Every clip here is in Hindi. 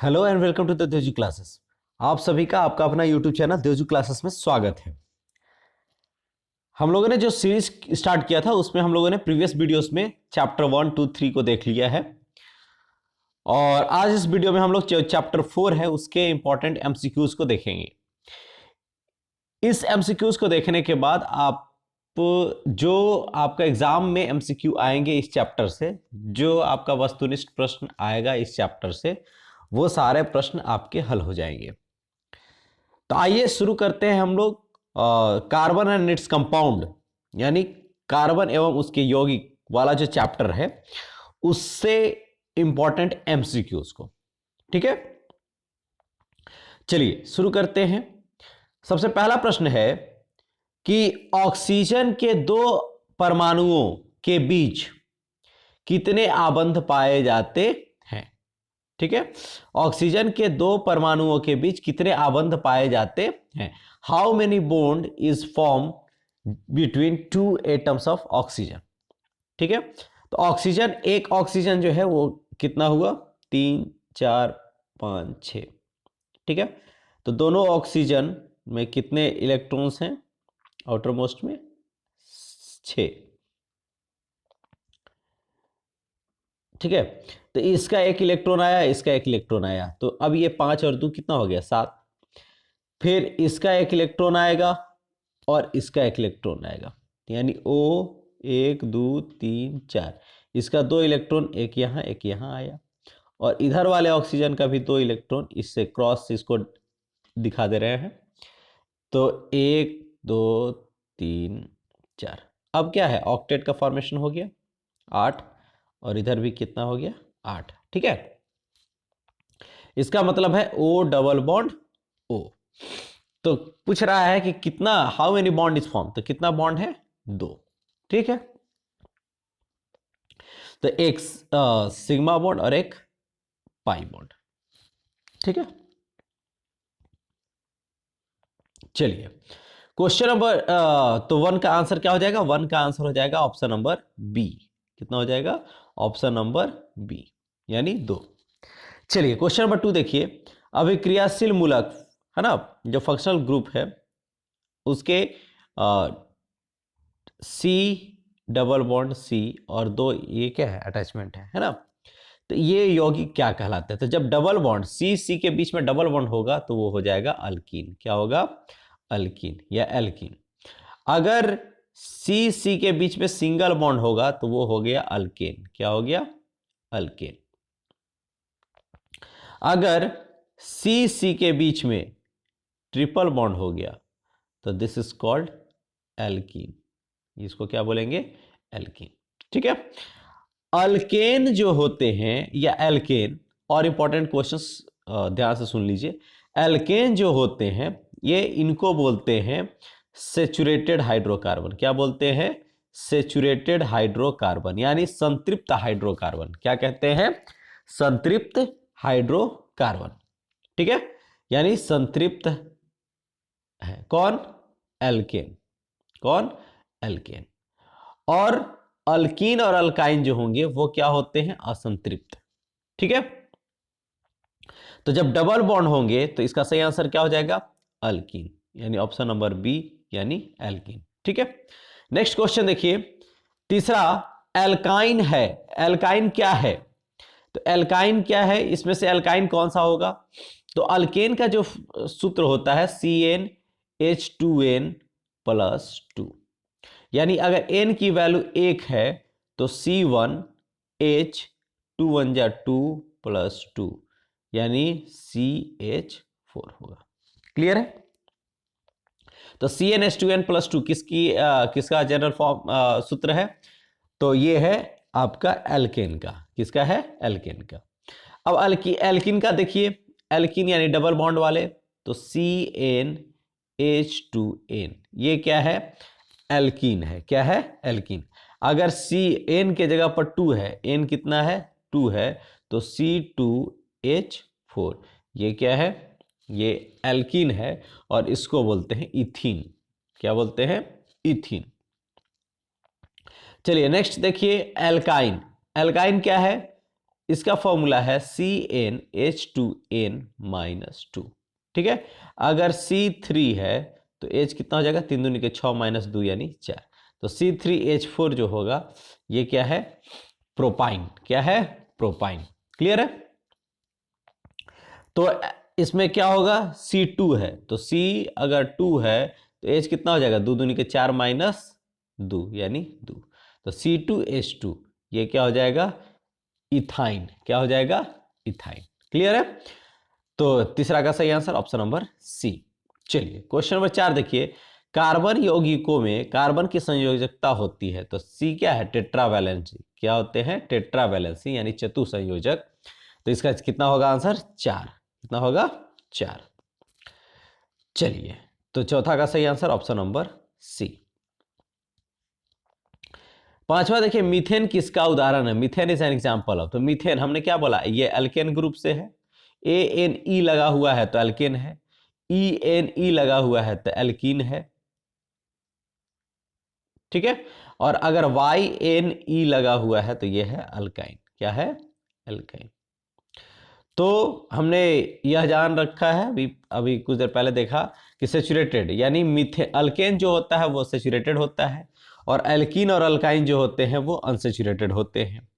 Hello and welcome to the Devju classes. आप सभी का आपका अपना यूट्यूब चैनल देवजू क्लासेस में स्वागत है। हम लोगों ने जो सीरीज स्टार्ट किया था उसमें हम लोगों ने प्रीवियस वीडियोस में चैप्टर 1, 2, 3 को देख लिया है और आज इस वीडियो में हम लोग चैप्टर 4 है उसके इंपॉर्टेंट एमसीक्यूज को देखेंगे। इस एमसीक्यूज को देखने के बाद आप जो आपका एग्जाम में एमसीक्यू आएंगे इस चैप्टर से, जो आपका वस्तुनिष्ठ प्रश्न आएगा इस चैप्टर से, वो सारे प्रश्न आपके हल हो जाएंगे। तो आइए शुरू करते हैं हम लोग कार्बन एंड इट्स कंपाउंड यानी कार्बन एवं उसके यौगिक वाला जो चैप्टर है उससे इंपॉर्टेंट एमसीक्यूज को। ठीक है, चलिए शुरू करते हैं। सबसे पहला प्रश्न है कि ऑक्सीजन के दो परमाणुओं के बीच कितने आबंध पाए जाते हैं। ठीक है, ऑक्सीजन के दो परमाणुओं के बीच कितने आबंध पाए जाते हैं। How many bond is form between two atoms of oxygen. ठीक है, तो ऑक्सीजन, एक ऑक्सीजन जो है वो कितना हुआ, 3, 4, 5, 6। ठीक है, तो दोनों ऑक्सीजन में कितने इलेक्ट्रॉन्स हैं, आउटर मोस्ट में 6। ठीक है, तो इसका एक इलेक्ट्रॉन आया, इसका एक इलेक्ट्रॉन आया, तो अब ये 5 और 2 कितना हो गया, 7। फिर इसका एक इलेक्ट्रॉन आएगा और इसका एक इलेक्ट्रॉन आएगा, यानी O 1 2 3 4। इसका 2 इलेक्ट्रॉन, एक यहाँ आया, और इधर वाले ऑक्सीजन का भी 2 इलेक्ट्रॉन, इससे क्रॉस इसको दिखा दे रहे हैं। तो 1 2 3 4। अब क्या है, ऑक्टेट का फॉर्मेशन हो गया 8, और इधर भी कितना हो गया, 8। ठीक है, इसका मतलब है O डबल बॉन्ड O। तो पूछ रहा है कि कितना, how many bond is form, तो कितना बॉन्ड है, 2। ठीक है, तो एक सिग्मा बॉन्ड और एक पाई बॉन्ड। ठीक है, चलिए क्वेश्चन नंबर तो 1 का आंसर क्या हो जाएगा, 1 का आंसर हो जाएगा ऑप्शन नंबर बी। कितना हो जाएगा, ऑप्शन नंबर बी यानी 2। चलिए क्वेश्चन नंबर 2 देखिए। अभिक्रियाशील मूलक है ना, जो फंक्शनल ग्रुप है उसके सी डबल बॉन्ड सी और 2 ये क्या है, अटैचमेंट है ना। तो ये यौगिक क्या कहलाते हैं, तो जब डबल बॉन्ड सी सी के बीच में डबल बॉन्ड होगा तो वो हो जाएगा अल्कीन। क्या होगा, अल्कीन या एल्कीन। अगर सी सी के बीच में सिंगल बॉन्ड होगा तो वो हो गया अल्केन। क्या हो गया, अल्केन। अगर सी सी के बीच में ट्रिपल बॉन्ड हो गया तो दिस इज कॉल्ड एल्कीन। इसको क्या बोलेंगे, एल्कीन। ठीक है, अल्केन जो होते हैं या एल्केन, और इंपॉर्टेंट क्वेश्चंस ध्यान से सुन लीजिए। एल्केन जो होते हैं ये, इनको बोलते हैं सेचुरेटेड हाइड्रोकार्बन। क्या बोलते हैं, सेचुरेटेड हाइड्रोकार्बन यानी संतृप्त हाइड्रोकार्बन। क्या कहते हैं, संतृप्त हाइड्रोकार्बन। ठीक है, यानी संतृप्त है कौन, एल्केन। कौन, एल्केन। और अल्कीन और अल्काइन जो होंगे वो क्या होते हैं, असंतृप्त। ठीक है, तो जब डबल बॉन्ड होंगे तो इसका सही आंसर क्या हो जाएगा, अल्कीन, यानी ऑप्शन नंबर बी यानी एल्कीन। ठीक है, नेक्स्ट क्वेश्चन देखिए। तीसरा, एल्काइन है। एल्काइन क्या है, तो एल्काइन क्या है, इसमें से एल्काइन कौन सा होगा, तो अल्केन का जो सूत्र होता है CnH2n प्लस 2। यानी अगर n की वैल्यू 1 है तो C1H 2 1 जा 2 प्लस 2 यानी CH4 होगा। क्लियर है, तो CnH2n प्लस 2 किसका जनरल फॉर्म सूत्र है, तो ये है आपका एल्केन का। किसका है, एल्केन का। अब एल्किन का देखिए, एल्किन यानी डबल बॉन्ड वाले, तो CnH2n ये क्या है, एल्कीन है। क्या है, एल्कीन। अगर Cn के जगह पर 2 है, n कितना है, 2 है, तो C2H4 ये क्या है, ये एल्कीन है और इसको बोलते हैं इथीन। क्या बोलते हैं, इथीन। चलिए नेक्स्ट देखिए, एल्काइन। एल्काइन क्या है, इसका फॉर्मूला है CnH2n-2। ठीक है, अगर C3 है तो H कितना हो जाएगा, 3 दूनी के 6 माइनस 2 यानी 4, तो C3H4 जो होगा ये क्या है, प्रोपाइन। क्या है, प्रोपाइन। क्लियर है। तो इसमें क्या होगा, C2 है तो C अगर 2 है तो H कितना हो जाएगा, 2 दूनी के 4 माइनस 2 यानी 2, तो C2H2 ये क्या हो जाएगा, इथाइन। क्या हो जाएगा, इथाइन। क्लियर है। तो तीसरा का सही आंसर ऑप्शन नंबर सी। चलिए क्वेश्चन नंबर 4 देखिए, कार्बन यौगिकों में कार्बन की संयोजकता होती है, तो सी क्या है, टेट्रावैलेंसी। क्या होते हैं, टेट्रावैलेंसी यानी चतुसंयोजक। तो इसका कितना होगा आंसर, 4। कितना होगा, 4। चलिए तो चौथा का सही आंसर ऑप्शन नंबर सी। पांचवा देखिए, मीथेन किसका उदाहरण है, methane is an example of. तो मीथेन हमने क्या बोला, ये अल्केन ग्रुप से है, ANE लगा हुआ है तो अल्केन है, ENE लगा हुआ है तो एल्कीन है। ठीक है, और अगर YNE लगा हुआ है तो ये है अल्काइन। क्या है, अल्काइन। तो हमने यह जान रखा है, अभी अभी कुछ देर पहले देखा कि सेचुरेटेड यानी मीथेन, अल्केन जो होता है वो सेचुरेटेड होता है, और एल्कीन और अल्काइन जो होते हैं वो अनसेचुरेटेड होते हैं।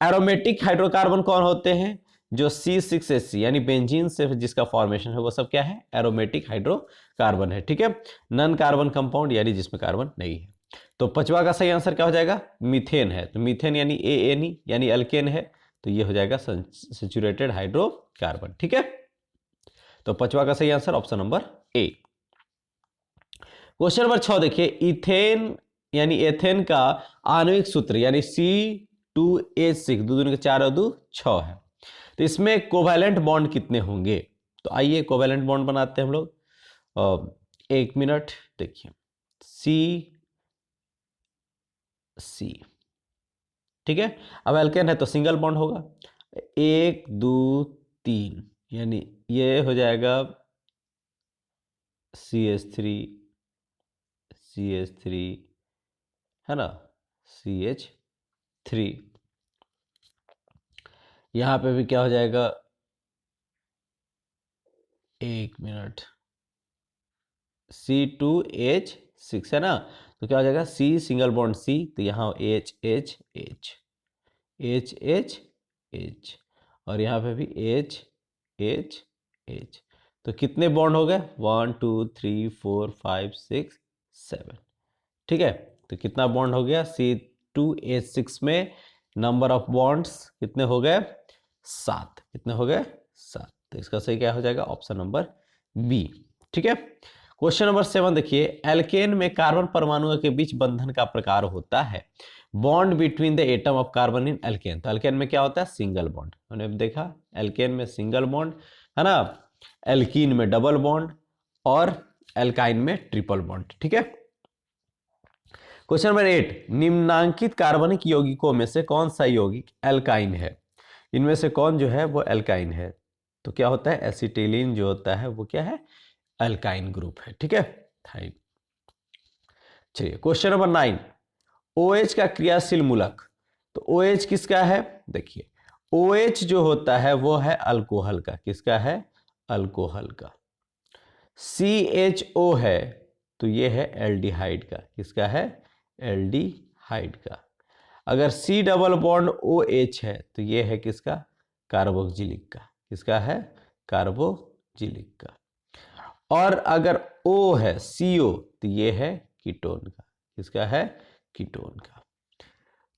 एरोमेटिक हाइड्रोकार्बन कौन होते हैं, जो C6H यानी बेंजीन से जिसका फॉर्मेशन है वो सब क्या है, एरोमेटिक हाइड्रोकार्बन है। ठीक है, नॉन कार्बन कंपाउंड यानी जिसमें कार्बन नहीं है। तो पांचवा का सही आंसर क्या हो जाएगा, मीथेन है। तो मीथेन यानी ANE यानी अल्केन है, तो ये हो जाएगा सेचुरेटेड हाइड्रोकार्बन। ठीक है, तो पांचवा का सही answer option number A. Question number 6 देखिए, इथेन यानी एथेन का आणविक सूत्र यानी C2H6, 2 दूनी के 4 और 2 6 है। तो इसमें कोवैलेंट बॉन्ड कितने होंगे, तो आइए कोवैलेंट बॉन्ड बनाते हैं हम लोग। 1 मिनट देखिए, C ठीक है, अब एल्केन है तो सिंगल बॉन्ड होगा, 1 2 3 यानी ये हो जाएगा CH3 CH3 है ना, CH3। यहां पे भी क्या हो जाएगा, 1 मिनट, C2H6 है ना, तो क्या हो जाएगा, C सिंगल बॉन्ड C, तो यहाँ H और यहाँ पे भी H। तो कितने बॉन्ड हो गए, 1 2 3 4 5 6 7। ठीक है, तो कितना बॉन्ड हो गया, C2H6 में नंबर ऑफ बॉन्ड्स कितने हो गए, 7। कितने हो गए, 7। तो इसका सही क्या हो जाएगा, ऑप्शन नंबर बी। ठीक है, क्वेश्चन नंबर 7 देखिए, एल्केन में कार्बन परमाणुओं के बीच बंधन का प्रकार होता है, bond between the atom of carbon in alkane. तो एल्केन में क्या होता है, सिंगल बॉन्ड। हमने देखा एल्केन में सिंगल बॉन्ड है ना, एल्कीन में डबल बॉन्ड और एल्काइन में ट्रिपल बॉन्ड। ठीक है, क्वेश्चन नंबर 8, निम्नांकित कार्बनिक यौगिकों में से कौन सा यौगिक एल्काइन है, इनमें से कौन जो है वो एल्काइन है। तो क्या होता है, एसिटिलीन जो होता है वो क्या है, एल्काइन ग्रुप है। ठीक है, चलिए क्वेश्चन नंबर 9, OH का क्रियाशील मूलक। तो OH किसका है, देखिए OH जो होता है वो है अल्कोहल का। किसका है, अल्कोहल का। CHO है तो ये है एल्डिहाइड का। किसका है, एल्डिहाइड का। अगर C डबल बॉन्ड OH है तो ये है किसका, कार्बोक्जिलिक का। किसका है, कार्बोक्जिलिक का। और अगर O है CO तो ये है कीटोन का। किसका है, कीटोन का।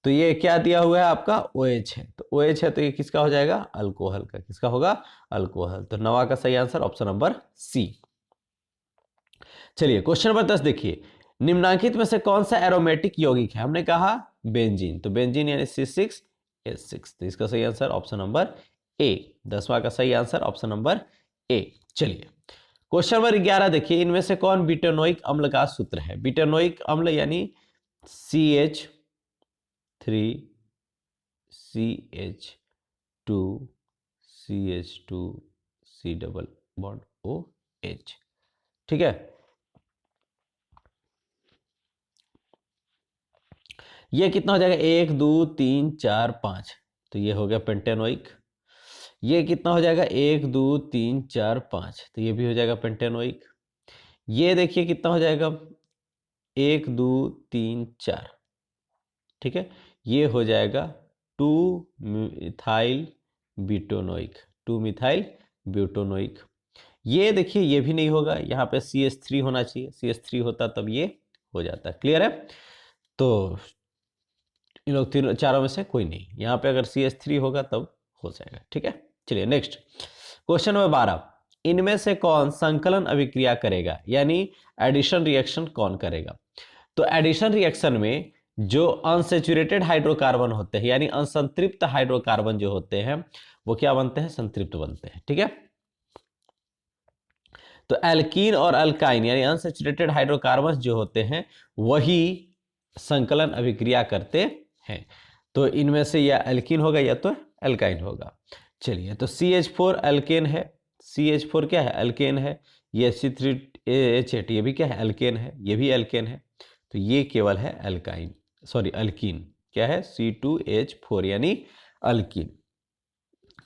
तो ये क्या दिया हुआ है आपका, OH है, तो OH है तो ये किसका हो जाएगा, अल्कोहल का। किसका होगा, अल्कोहल। तो 9 का सही आंसर ऑप्शन नंबर सी। चलिए क्वेश्चन नंबर 10 देखिए, निम्नांकित में से कौन सा एरोमेटिक यौगिक है, हमने कहा बेंजीन। तो बेंजीन यानी C6H6, तो इसका सही आंसर ऑप्शन नंबर ए। 10वां का सही आंसर ऑप्शन नंबर ए। चलिए क्वेश्चन नंबर 11 देखिए, इनमें से कौन ब्यूटेनोइक अम्ल का सूत्र है। ब्यूटेनोइक अम्ल यानी CH3 CH2 CH2 C double bond OH। ठीक है, ये कितना हो जाएगा, 1 2 3 4 5, तो ये हो गया पेंटेनोइक। ये कितना हो जाएगा 1 2 3 4 5, तो ये भी हो जाएगा पेंटेनोइक। ये देखिए कितना हो जाएगा 1 2 3 4, ठीक है, ये हो जाएगा 2 मिथाइल ब्यूटानोइक, 2 मिथाइल ब्यूटानोइक। ये देखिए ये भी नहीं होगा, यहाँ पे CH3 होना चाहिए, CH3 होता तब ये हो जाता। क्लियर है? तो इन लोग तीनों चारों में से कोई नहीं, यहाँ पे अगर CH3 होगा तब हो जाएगा। ठीक है, चलिए नेक्स्ट क्वेश्चन नंबर 12, इनमें से कौन संकलन अभिक्रिया करेगा, यानी एडिशन रिएक्शन कौन करेगा? तो एडिशन रिएक्शन में जो अनसैचुरेटेड हाइड्रोकार्बन होते हैं, यानी असंतृप्त हाइड्रोकार्बन जो होते हैं, वो क्या बनते हैं? संतृप्त बनते हैं। ठीक है, तो एल्कीन और अल्काइन यानी अनसैचुरेटेड हाइड्रोकार्बन जो होते हैं वही संकलन अभिक्रिया करते हैं। तो इनमें से या एल्कीन होगा या तो अल्काइन होगा। चलिए, तो CH4 अल्केन है, CH4 क्या है? अल्केन है। ये C3H8 ये भी क्या है? अल्केन है। ये भी अल्केन है। तो ये केवल है अल्काइन, सॉरी अल्कीन। क्या है? C2H4 यानी अल्कीन।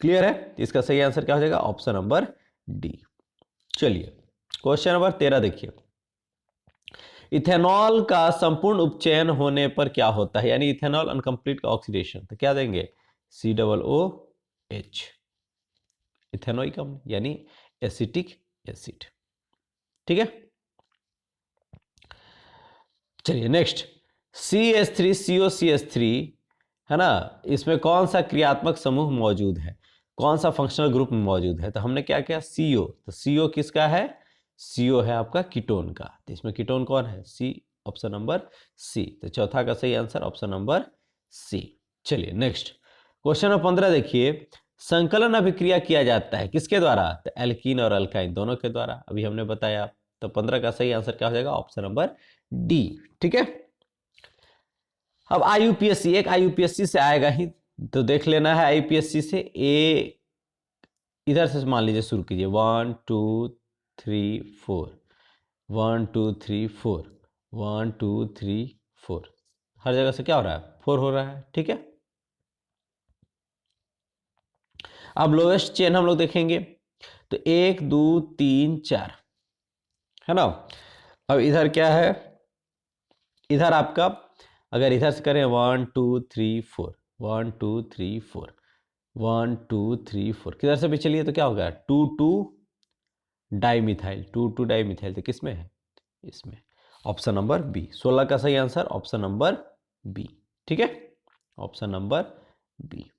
क्लियर है? इसका सही आंसर क्या हो जाएगा? Option number D. चलिए क्वेश्चन नंबर 13 देखिए, इथेनॉल का संपूर्ण उपचयन होने पर क्या होता है, यानी इथेनॉल अनकंप्लीट ऑक्सीडेशन, तो क्या देंगे? COOH, इथेनोइक अम्ल यानी एसिटिक एसिड। ठीक है, चलिए नेक्स्ट CH3COCH3 है ना, इसमें कौन सा क्रियात्मक समूह मौजूद है, कौन सा फंक्शनल ग्रुप में मौजूद है? तो हमने क्या किया? CO, तो CO किसका है? CO है आपका कीटोन का। तो इसमें कीटोन कौन है? C, option number C। तो चौथा का सही आंसर ऑप्शन नंबर C। चलिए नेक्स्ट क्वेश्चन नंबर 15 देखिए, संकलन अभिक्रिया किया जाता है किसके द्वारा? तो एल्कीन और अल्काइन दोनों के द्वारा, अभी हमने बताया। तो 15 का सही आंसर क्या हो जाएगा? Option number D. ठीक है, अब IUPAC, एक IUPAC से आएगा ही, तो देख लेना है IUPAC से। ए इधर से मान लीजिए शुरू कीजिए, 1 2 3 4, 1 2 3 4, 1 2 3 4, हर जगह से क्या हो रहा है? 4 हो रहा है। ठीक है, अब लोएस्ट चेन हम लोग देखेंगे, तो 1 2 3 4 है ना। अब इधर क्या है? इधर आपका अगर इधर से करें 1 2 3 4, 1 2 3 4, 1 2 3 4, किधर से भी चलिए तो क्या होगा? 2 2 डाइमिथाइल, 2 2 डाइमिथाइल, तो किसमें है? इसमें, ऑप्शन नंबर बी। 16 का सही आंसर ऑप्शन नंबर बी। ठीक है, ऑप्शन नंबर बी।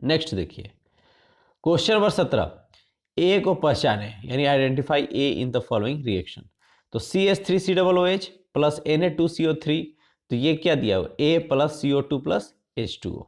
नेक्स्ट देखिए क्वेश्चन नंबर 17, ए को पहचाने, यानी identify A in the following reaction. तो CH3COOH प्लस Na2CO3, तो ये क्या दिया हुआ? A plus CO2 plus H2O।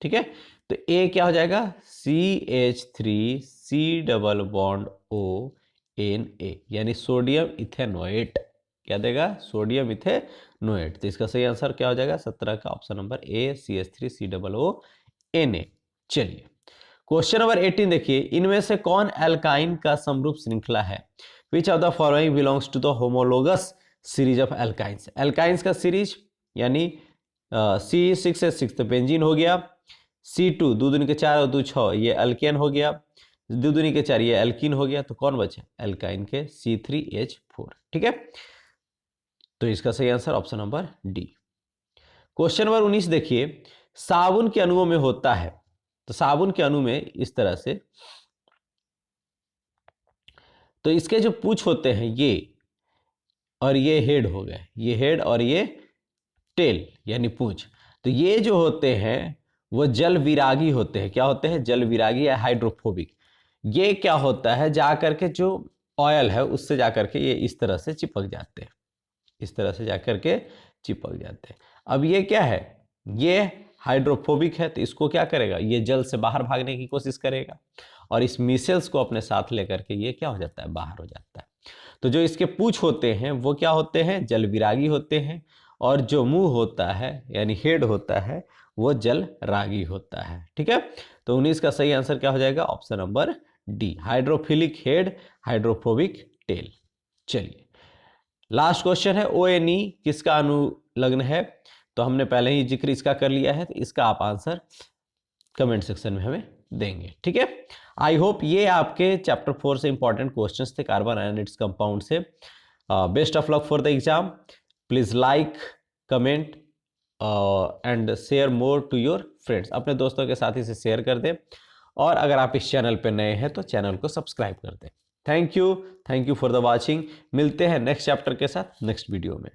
ठीक है, तो A क्या हो जाएगा? CH3C डबल बॉन्ड ONA, यानी सोडियम इथेनोएट। क्या देगा? Sodium ethanoate. तो इसका सही आंसर क्या हो जाएगा? 17 का ऑप्शन नंबर ए, CH3COONA। चलिए क्वेश्चन नंबर 18 देखिए, इनमें से कौन एल्काइन का समरूप श्रृंखला है? Which of the following belongs to the homologous series of alkynes? Alkynes का सीरीज यानी C6H6 तो बेंजीन हो गया, C2 2 दूनी के 4 और 2 6 ये अल्केन हो गया, 2 दूनी के 4 ये एल्कीन हो गया, तो कौन बचा? एल्काइन के C3H4। ठीक है, तो इसका सही answer option number D. Question number 19 देखिए, साबुन के अणुओं में होता है, तो साबुन के अणु में इस तरह से, तो इसके जो पूंछ होते हैं ये और ये हेड हो गए, ये हेड और ये टेल यानी पूंछ, तो ये जो होते हैं वो जल विरागी होते हैं। क्या होते हैं? जल विरागी या हाइड्रोफोबिक। ये क्या होता है? जाकर के जो ऑयल है उससे जाकर के ये इस तरह से चिपक जाते हैं, इस तरह से जाकर के चिपक जाते हैं। अब ये क्या है? ये हाइड्रोफोबिक है, तो इसको क्या करेगा? ये जल से बाहर भागने की कोशिश करेगा और इस मिसेल्स को अपने साथ लेकर के ये क्या हो जाता है? बाहर हो जाता है। तो जो इसके पूंछ होते हैं वो क्या होते हैं? जल विरागी होते हैं, और जो मुंह होता है यानी हेड होता है वो जल रागी होता है। ठीक है, तो 19 का सही आंसर क्या हो जाएगा? Option number D, hydrophilic head, hydrophobic tell. चलिए लास्ट क्वेश्चन है, ONE किसका अनुलग्न है? तो हमने पहले ही जिक्र इसका कर लिया है, तो इसका आप आंसर कमेंट सेक्शन में हमें देंगे। ठीक है, आई होप ये आपके चैप्टर 4 से इंपॉर्टेंट क्वेश्चंस थे कार्बन एंड इट्स कंपाउंड से। Best of luck for the exam. Please like, comment and share more to your friends. अपने दोस्तों के साथ इसे शेयर कर दें, और अगर आप इस चैनल पर नए हैं तो चैनल को सब्सक्राइब कर दें। Thank you for the watching. मिलते हैं नेक्स्ट चैप्टर के साथ नेक्स्ट वीडियो में।